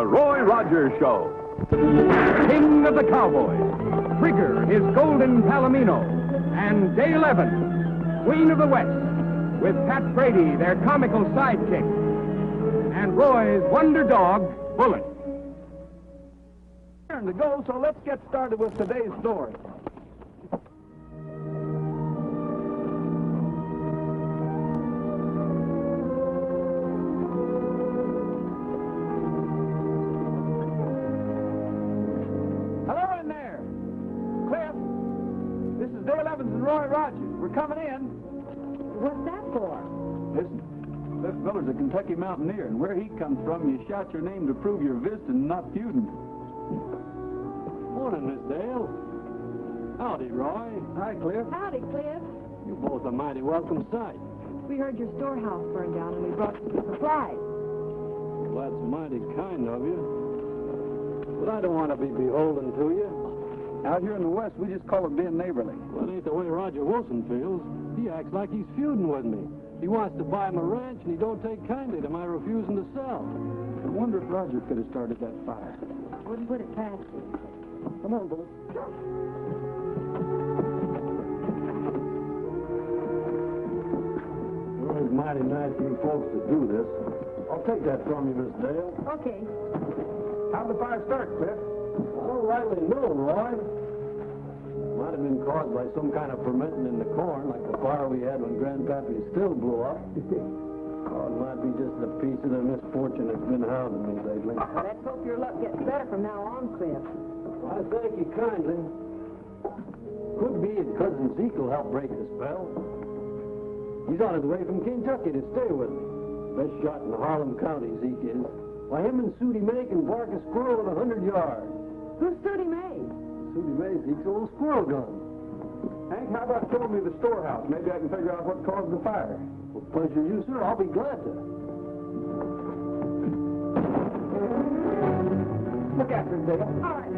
Roy Rogers Show. King of the Cowboys, Trigger, his golden Palomino, and Dale Evans, Queen of the West, with Pat Brady, their comical sidekick, and Roy's wonder dog, Bullet. Turn to go, so let's get started with today's story. Hello in there. Cliff, this is Dale Evans and Roy Rogers. We're coming in. What's that for? Listen, Cliff Miller's a Kentucky mountaineer, and where he comes from, you shout your name to prove you're visiting, not feuding. Morning, Miss Dale. Howdy, Roy. Hi, Cliff. Howdy, Cliff. You both a mighty welcome sight. We heard your storehouse burned down and we brought some supplies. Well, that's mighty kind of you. But I don't want to be beholden to you. Out here in the West, we just call it being neighborly. Well, it ain't the way Roger Wilson feels. He acts like he's feuding with me. He wants to buy my ranch, and he don't take kindly to my refusing to sell. I wonder if Roger could have started that fire. Wouldn't put it past you. Come on, Bullet. Well, it's mighty nice of you folks to do this. I'll take that from you, Miss Dale. Okay. How'd the fire start, Cliff? I don't rightly know, Roy. Might have been caused by some kind of fermenting in the corn, like the fire we had when Grandpappy still blew up. Or it might be just a piece of the misfortune that's been hounding me lately. Let's hope your luck gets better from now on, Cliff. I thank you kindly. Could be his cousin Zeke will help break the spell. He's on his way from Kentucky to stay with me. Best shot in Harlem County, Zeke is. Why, him and Sooty May can bark a squirrel at 100 yards. Who's Sooty May? Sooty May's Zeke's old squirrel gun. Hank, how about showing me the storehouse? Maybe I can figure out what caused the fire. With pleasure, you, sir. I'll be glad to. Look after him, Dale. All right,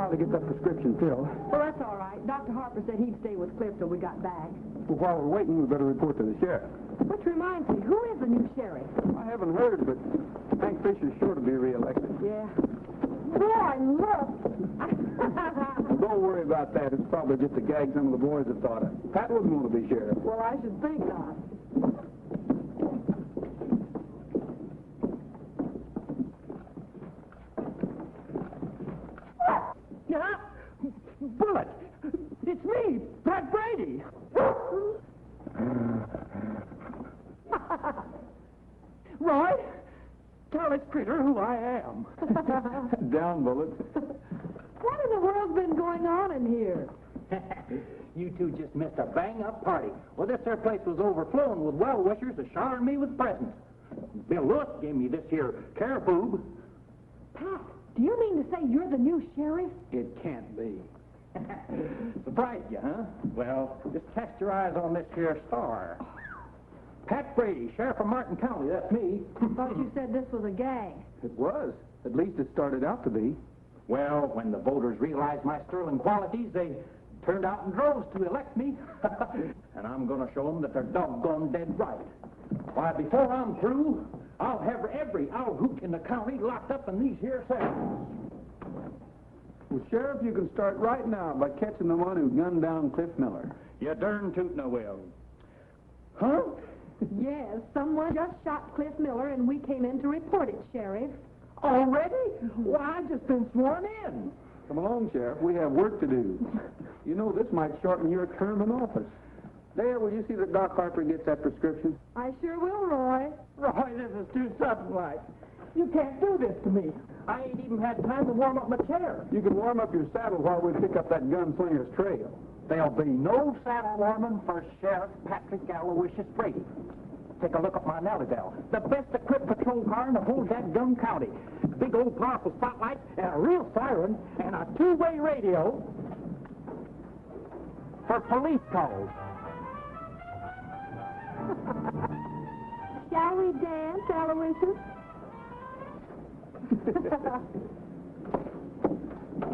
To get that prescription filled. Well, that's all right. Dr. Harper said he'd stay with Cliff till we got back. Well, while we're waiting, we better report to the sheriff. Which reminds me, who is the new sheriff? I haven't heard, but Hank Fisher's sure to be reelected. Yeah. Boy, look! Well, don't worry about that. It's probably just a gag some of the boys have thought of. Pat wouldn't want to be sheriff. Well, I should think not. Bullet! It's me, Pat Brady! Roy, tell this critter who I am. Down, Bullet. What in the world's been going on in here? You two just missed a bang-up party. Well, this here place was overflowing with well-wishers showering me with presents. Bill Lewis gave me this here caribou. Pat, do you mean to say you're the new sheriff? It can't be. Surprised you, huh? Well, just cast your eyes on this here star. Pat Brady, Sheriff of Martin County, that's me. Thought you said this was a gang. It was. At least it started out to be. Well, when the voters realized my sterling qualities, they turned out in droves to elect me. And I'm going to show them that they're doggone dead right. Why, before I'm through, I'll have every owl hoot in the county locked up in these here cells. Well, Sheriff, you can start right now by catching the one who gunned down Cliff Miller. You darn tootin' I will. Huh? Yes, someone just shot Cliff Miller, and we came in to report it, Sheriff. Already? Why, I've just been sworn in. Come along, Sheriff. We have work to do. You know, this might shorten your term in office. Dale, will you see that Doc Harper gets that prescription? I sure will, Roy. Roy, this is too sudden like. You can't do this to me. I ain't even had time to warm up my chair. You can warm up your saddle while we pick up that gunslinger's trail. There'll be no saddle warming for Sheriff Patrick Aloysius Brady. Take a look at my Nellybelle. The best equipped patrol car in the whole dadgum county. Big old powerful spotlight and a real siren and a two-way radio for police calls. Shall we dance, Aloysius?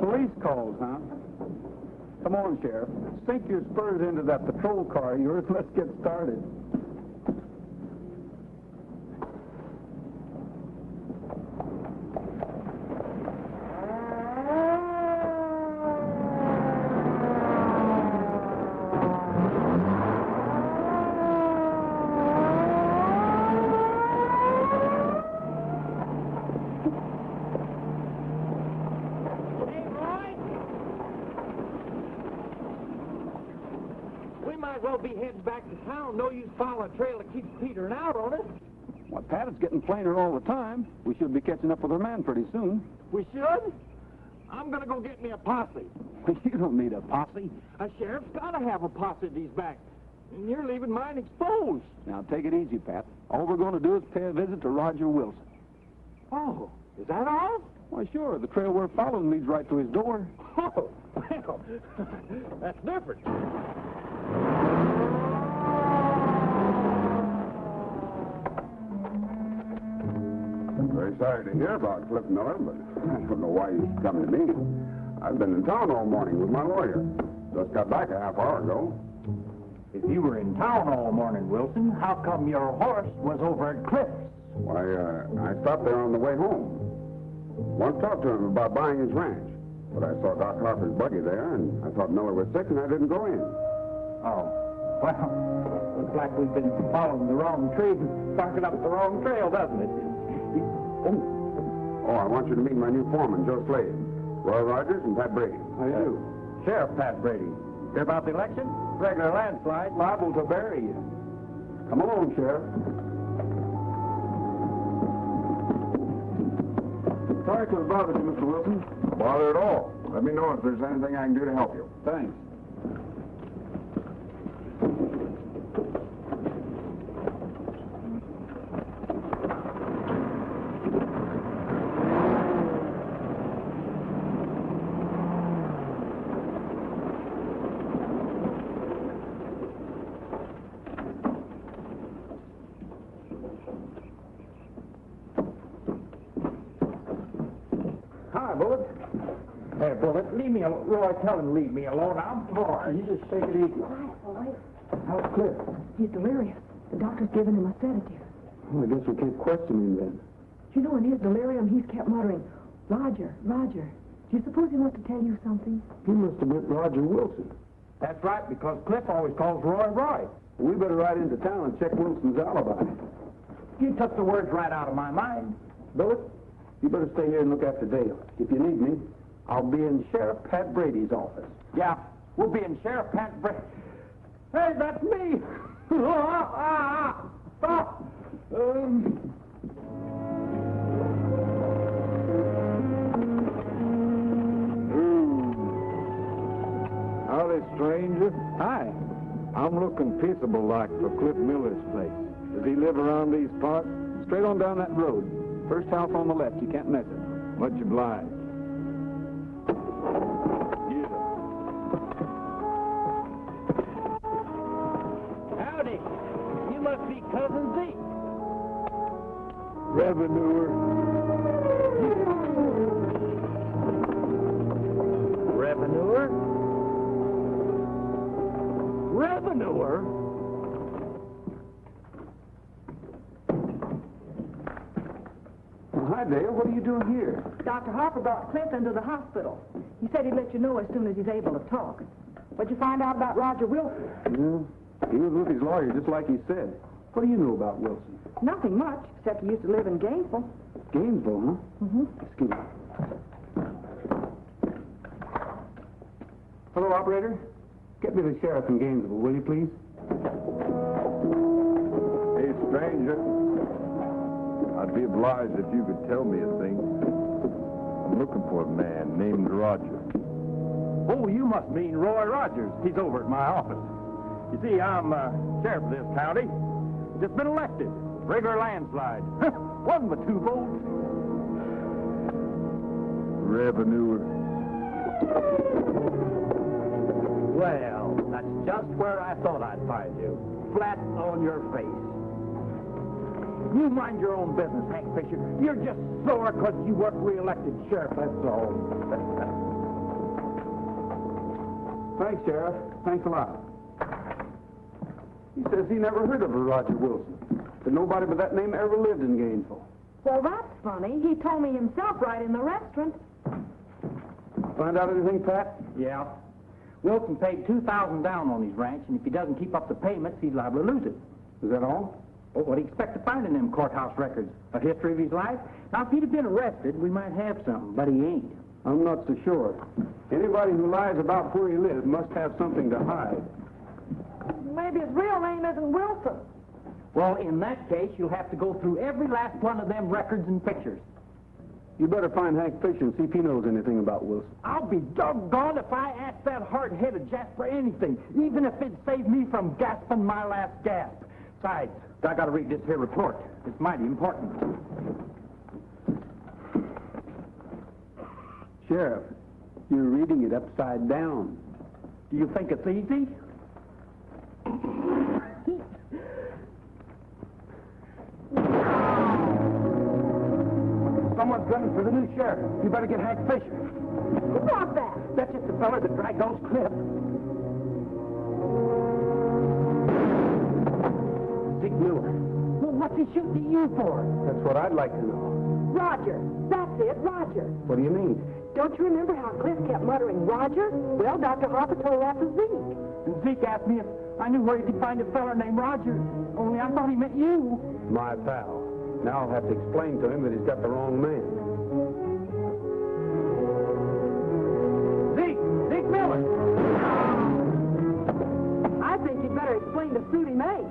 Police calls, huh? Come on, Sheriff. Sink your spurs into that patrol car of yours. Let's get started. Be heading back to town. No use following a trail that keeps petering out on us. Well, Pat, it's getting plainer all the time. We should be catching up with our man pretty soon. We should? I'm going to go get me a posse. You don't need a posse. A sheriff's got to have a posse at these back. And you're leaving mine exposed. Now, take it easy, Pat. All we're going to do is pay a visit to Roger Wilson. Oh, is that all? Why, sure. The trail we're following leads right to his door. Oh, well, that's different. Very sorry to hear about Cliff Miller, but I don't know why he's coming to me. I've been in town all morning with my lawyer. Just got back a half hour ago. If you were in town all morning, Wilson, how come your horse was over at Cliff's? Why, I stopped there on the way home. Wanted to talk to him about buying his ranch. But I saw Doc Harper's buggy there, and I thought Miller was sick, and I didn't go in. Oh, well, looks like we've been following the wrong tree and barking up the wrong trail, doesn't it? Oh, I want you to meet my new foreman, Joe Slade. Roy Rogers and Pat Brady. How you do? Sheriff Pat Brady. Hear about the election? Regular landslide, liable to bury you. Come along, Sheriff. Sorry to have bothered you, Mr. Wilson. No bother at all. Let me know if there's anything I can do to help you. Thanks. Hi, Bullet. Hey, Bullet, leave me alone. Roy, tell him to leave me alone. I'm bored. You just take it easy. How's Cliff? He's delirious. The doctor's given him a sedative. Well, I guess we can't question him then. You know, in his delirium, he's kept muttering, Roger, Roger. Do you suppose he wants to tell you something? He must have met Roger Wilson. That's right, because Cliff always calls Roy Roy. We better ride into town and check Wilson's alibi. You took the words right out of my mind. Bullet, you better stay here and look after Dale. If you need me, I'll be in Sheriff Pat Brady's office. Yeah, we'll be in Sheriff Pat Brady. Hey, that's me! Stop! Howdy, stranger. Hi. I'm looking peaceable like for Cliff Miller's place. Does he live around these parts? Straight on down that road. First house on the left. You can't miss it. Much obliged. Howdy. You must be Cousin Zeke. Revenuer. Revenuer? Revenuer? Well, hi, Dale. What are you doing here? Dr. Harper brought Cliff into the hospital. He said he'd let you know as soon as he's able to talk. What'd you find out about Roger Wilson? Well, he was with his lawyer, just like he said. What do you know about Wilson? Nothing much, except he used to live in Gainesville. Gainesville, huh? Mm-hmm. Excuse me. Hello, operator. Get me the sheriff in Gainesville, will you, please? Hey, stranger. I'd be obliged if you could tell me a thing. I'm looking for a man named Roger. Oh, you must mean Roy Rogers. He's over at my office. You see, I'm sheriff of this county. Just been elected. Regular landslide. One with 2 votes. Revenue. Well, that's just where I thought I'd find you. Flat on your face. You mind your own business, Hank Fisher. You're just sore because you weren't re-elected sheriff, that's all. Thanks, Sheriff. Thanks a lot. He says he never heard of a Roger Wilson. That nobody but that name ever lived in Gainesville. Well, that's funny. He told me himself right in the restaurant. Find out anything, Pat? Yeah. Wilson paid $2,000 down on his ranch, and if he doesn't keep up the payments, he's liable to lose it. Is that all? Oh, what do you expect to find in them courthouse records? A history of his life? Now, if he'd have been arrested, we might have something, but he ain't. I'm not so sure. Anybody who lies about where he lives must have something to hide. Maybe his real name isn't Wilson. Well, in that case, you'll have to go through every last one of them records and pictures. You better find Hank Fisher and see if he knows anything about Wilson. I'll be doggone if I ask that hard-headed Jasper anything, even if it'd save me from gasping my last gasp. Besides, I gotta read this here report. It's mighty important. Sheriff, you're reading it upside down. Do you think it's easy? Someone's gunning for the new sheriff. You better get Hank Fisher. Who was that? That's just the fella that dragged those clips. Zeke Miller. Well, what's he shooting at you for? That's what I'd like to know. Roger. That's it, Roger. What do you mean? Don't you remember how Cliff kept muttering, Roger? Well, Dr. Harper told that to Zeke. And Zeke asked me if I knew where he could find a fella named Roger. Only I thought he meant you. My pal. Now I'll have to explain to him that he's got the wrong man. Zeke Miller! I think you'd better explain to Sudie Mae.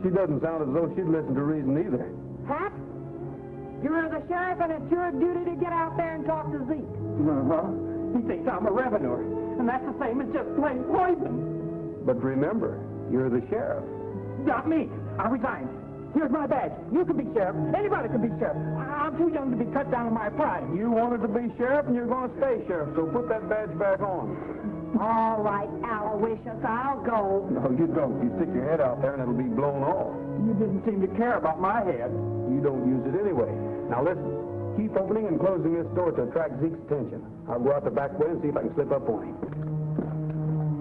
She doesn't sound as though she'd listen to reason either. Pat, you're the sheriff, and it's your duty to get out there and talk to Zeke. Uh-huh. He thinks I'm a revenuer, and that's the same as just plain poison. But remember, you're the sheriff. Not me. I resigned. Here's my badge. You can be sheriff. Anybody can be sheriff. I'm too young to be cut down in my prime. You wanted to be sheriff, and you're going to stay sheriff, so put that badge back on. All right, Aloysius, I'll go. No, you don't. You stick your head out there, and it'll be blown off. You didn't seem to care about my head. You don't use it anyway. Now listen, keep opening and closing this door to attract Zeke's attention. I'll go out the back way and see if I can slip up on him.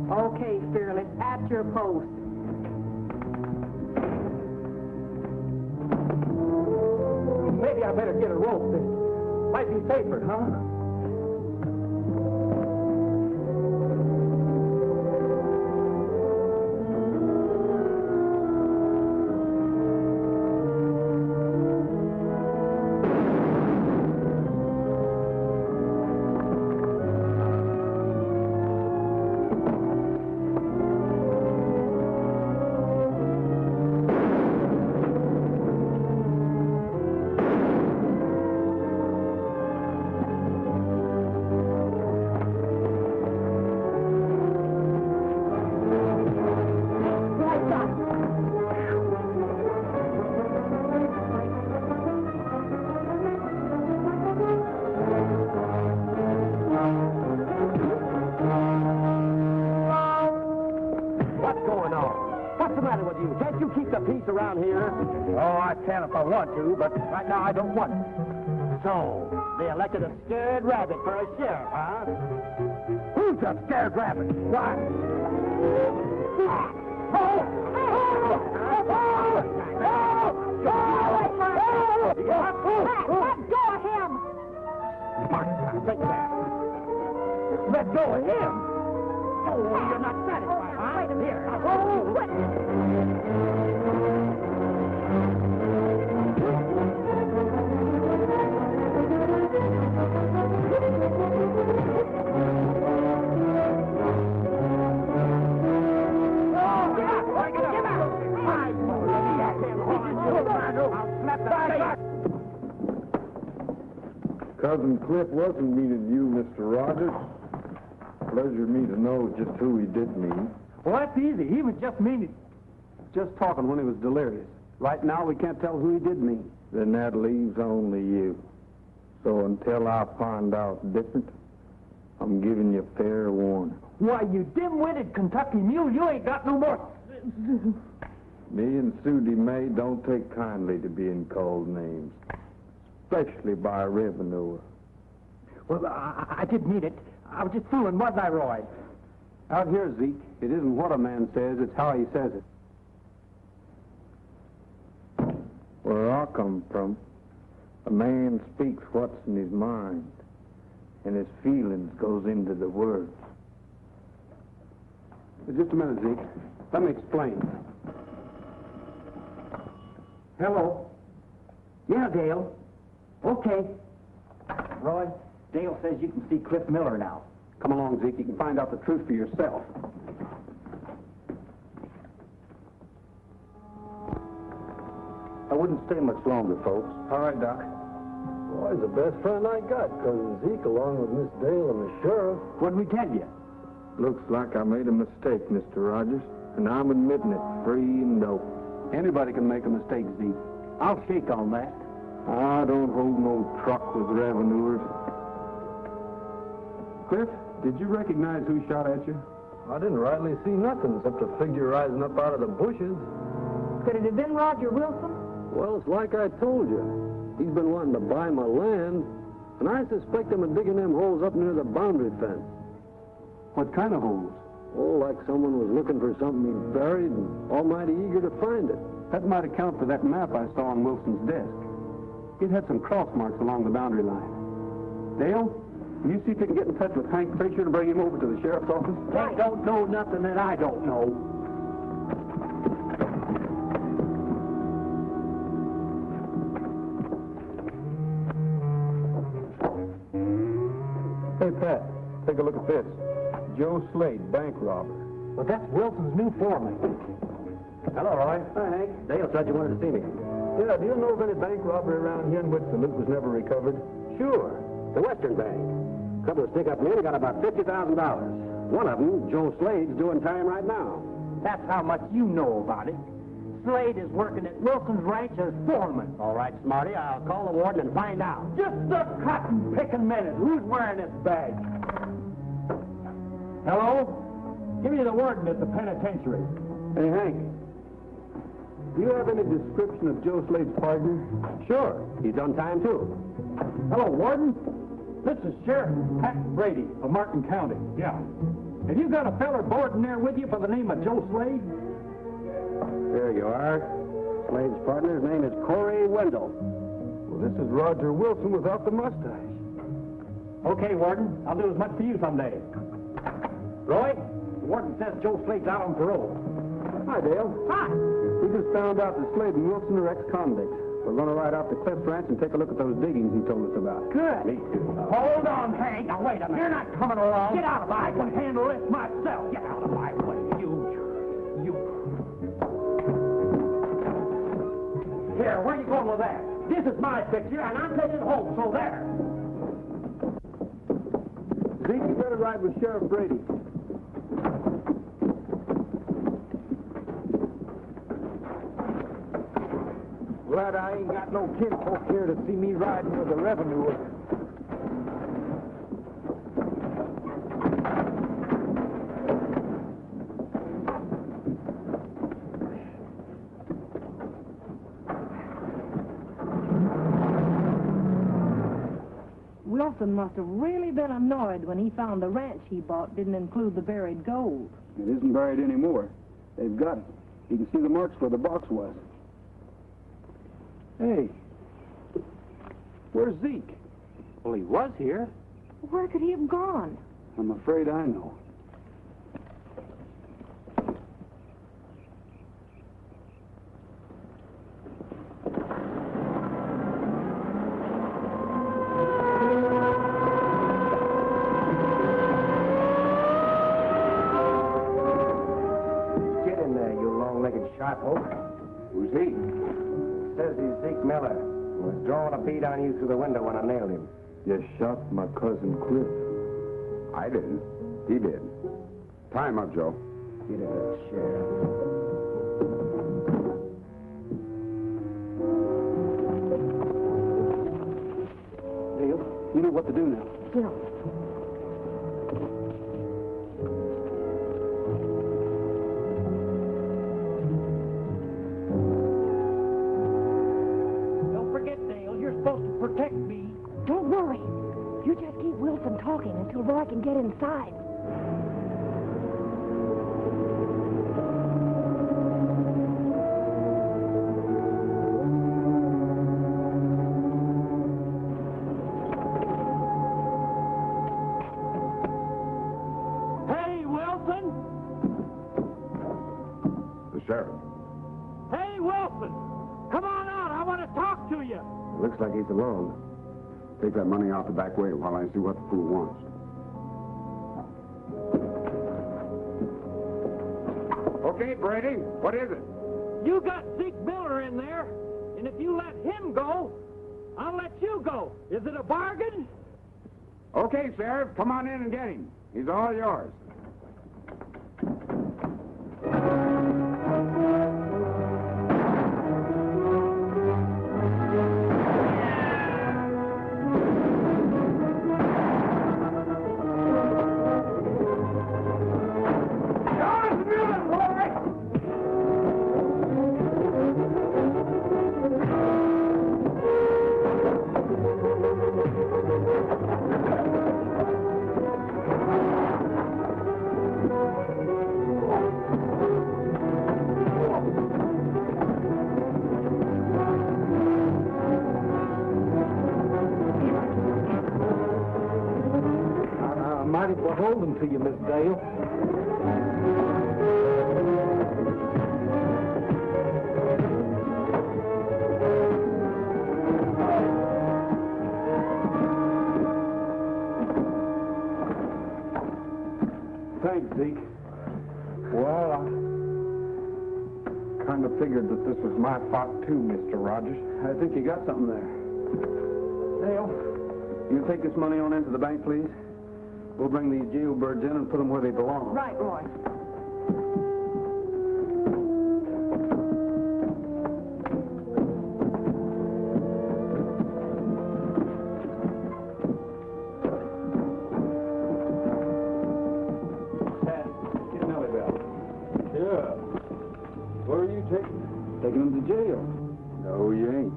Okay, Fearless, at your post. Maybe I better get a rope. This might be safer, huh? Around here. Oh, I can if I want to, but right now I don't want it. So, they elected a scared rabbit for a sheriff, huh? Who's a scared rabbit? Why? Let go of him! Take that. Let go of him? Oh, you're not satisfied, huh? Wait a minute. Here, I'll Quit. Give Cousin Cliff wasn't meaning you, Mr. Rogers. Pleasure me to know just who he did mean. Well, that's easy. He was just meaning... Just talking when he was delirious. Right now, we can't tell who he did mean. Then that leaves only you. So until I find out different, I'm giving you fair warning. Why, you dim-witted Kentucky mule, you ain't got no more... Me and Sudie Mae don't take kindly to being called names, especially by a revenuer. Well, I didn't mean it. I was just fooling, wasn't I, Roy? Out here, Zeke, it isn't what a man says, it's how he says it. Where I come from, a man speaks what's in his mind, and his feelings goes into the words. Just a minute, Zeke. Let me explain. Hello. Yeah, Dale. Okay. Roy, Dale says you can see Cliff Miller now. Come along, Zeke. You can find out the truth for yourself. I wouldn't stay much longer, folks. All right, Doc. Roy's the best friend I got, Cousin Zeke, along with Miss Dale and the sheriff. What'd we tell you? Looks like I made a mistake, Mr. Rogers, and I'm admitting it free and open. Anybody can make a mistake, Zeke. I'll shake on that. I don't hold no truck with revenuers. Cliff, did you recognize who shot at you? I didn't rightly see nothing except a figure rising up out of the bushes. Could it have been Roger Wilson? Well, it's like I told you. He's been wanting to buy my land, and I suspect him of digging them holes up near the boundary fence. What kind of holes? Oh, like someone was looking for something he'd buried and almighty eager to find it. That might account for that map I saw on Wilson's desk. It had some cross marks along the boundary line. Dale, will you see if you can get in touch with Hank Fisher to bring him over to the sheriff's office? They don't know nothing that I don't know. Hey, Pat, take a look at this. Joe Slade, bank robber. Well, that's Wilson's new foreman. Hello, Roy. Hi, Hank. Dale said you wanted to see me. Yeah, do you know of any bank robbery around here in which the loot was never recovered? Sure. The Western Bank. A couple of stick-up men got about $50,000. One of them, Joe Slade's, doing time right now. That's how much you know about it. Slade is working at Wilson's ranch as foreman. All right, Smarty, I'll call the warden and find out. Just a cotton-picking minute. Who's wearing this badge? Hello? Give me the warden at the penitentiary. Hey, Hank, do you have any description of Joe Slade's partner? Sure. He's done time, too. Hello, warden. This is Sheriff Pat Brady of Martin County. Yeah. Have you got a feller boarding there with you by the name of Joe Slade? There you are. Slade's partner's name is Corey Wendell. Well, this is Roger Wilson without the mustache. Okay, warden. I'll do as much for you someday. Roy, the warden says Joe Slade's out on parole. Hi, Dale. Hi. We just found out that Slade and Wilson are ex-convicts. We're going to ride out to Cliff's ranch and take a look at those diggings he told us about. Good. Me too. Hold on, Hank. Now, wait a minute. You're not coming along. Get out of my way. I can handle this myself. Get out of my way. You. Here, where are you going with that? This is my picture, and I'm taking it home, so there. Zeke, you better ride with Sheriff Brady. Glad I ain't got no kinfolk here to see me riding with the revenue. Wilson must have really been annoyed when he found the ranch he bought didn't include the buried gold. It isn't buried anymore. They've got it. You can see the marks where the box was. Hey, where's Zeke? Well, he was here. Where could he have gone? I'm afraid I know. Get in there, you long-legged sharp oak. Who's he? Says he's Zeke Miller. Was drawing a bead on you through the window when I nailed him. You shot my cousin Cliff. I didn't. He did. Tie him up, Joe. Get it up, Sheriff. Dale, you know what to do now. Yeah. Don't forget, Dale, you're supposed to protect me. Don't worry. You just keep Wilson talking until Roy can get inside. Hey, Wilson! The sheriff. Hey, Wilson! Come on out. I want to talk to you. Looks like he's alone. Take that money out the back way while I see what the fool wants. Okay, Brady, what is it? You got Zeke Miller in there, and if you let him go, I'll let you go. Is it a bargain? Okay, Sheriff, come on in and get him. He's all yours. Mighty beholden to you, Miss Dale. Thanks, Zeke. Well, I kind of figured that this was my fault too, Mr. Rogers. I think you got something there. Dale, you take this money on into the bank, please? We'll bring these jailbirds in and put them where they belong. Right, Roy. Get Nellybelle. Yeah. Where are you taking? Taking them to jail. No, you ain't.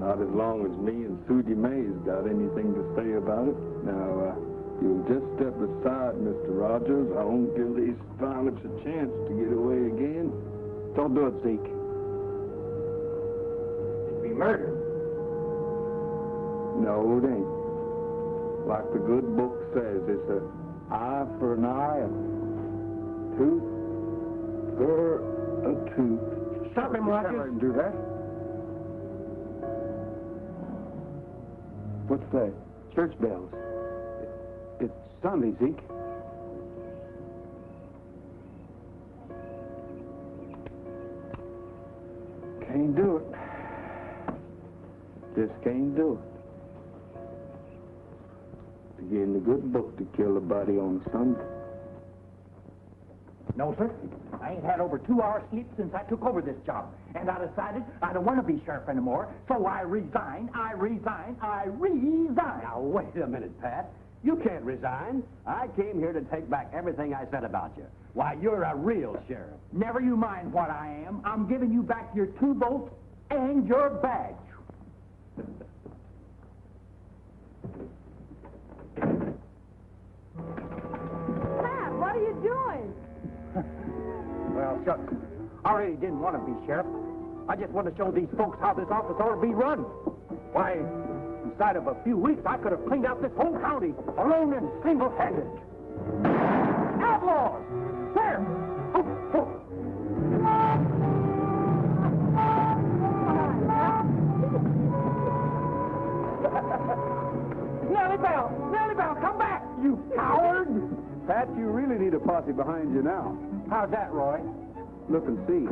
Not as long as me and Susie May's got anything to say about it. Now, you'll just step aside, Mr. Rogers. I won't give these varmints a chance to get away again. Don't do it, Zeke. It'd be murder. No, it ain't. Like the good book says, it's an eye for an eye, a tooth for a tooth. Stop him, Never Rogers. do that. What's that? Church bells. It's Sunday, Zeke. Can't do it. Just can't do it. To get in the good book to kill a body on Sunday. No, sir. I ain't had over 2 hours sleep since I took over this job. And I decided I don't want to be sheriff anymore, so I resign. Now, wait a minute, Pat. You can't resign. I came here to take back everything I said about you. Why, you're a real sheriff. Never you mind what I am. I'm giving you back your 2 votes and your badge. Pat, what are you doing? Well, shucks. I really didn't want to be sheriff. I just want to show these folks how this office ought to be run. Why, inside of a few weeks, I could have cleaned out this whole county alone and single-handed. Outlaws! There! Oh, oh. Nellybelle, come back, you coward! Pat, you really need a posse behind you now. How's that, Roy? Look and see.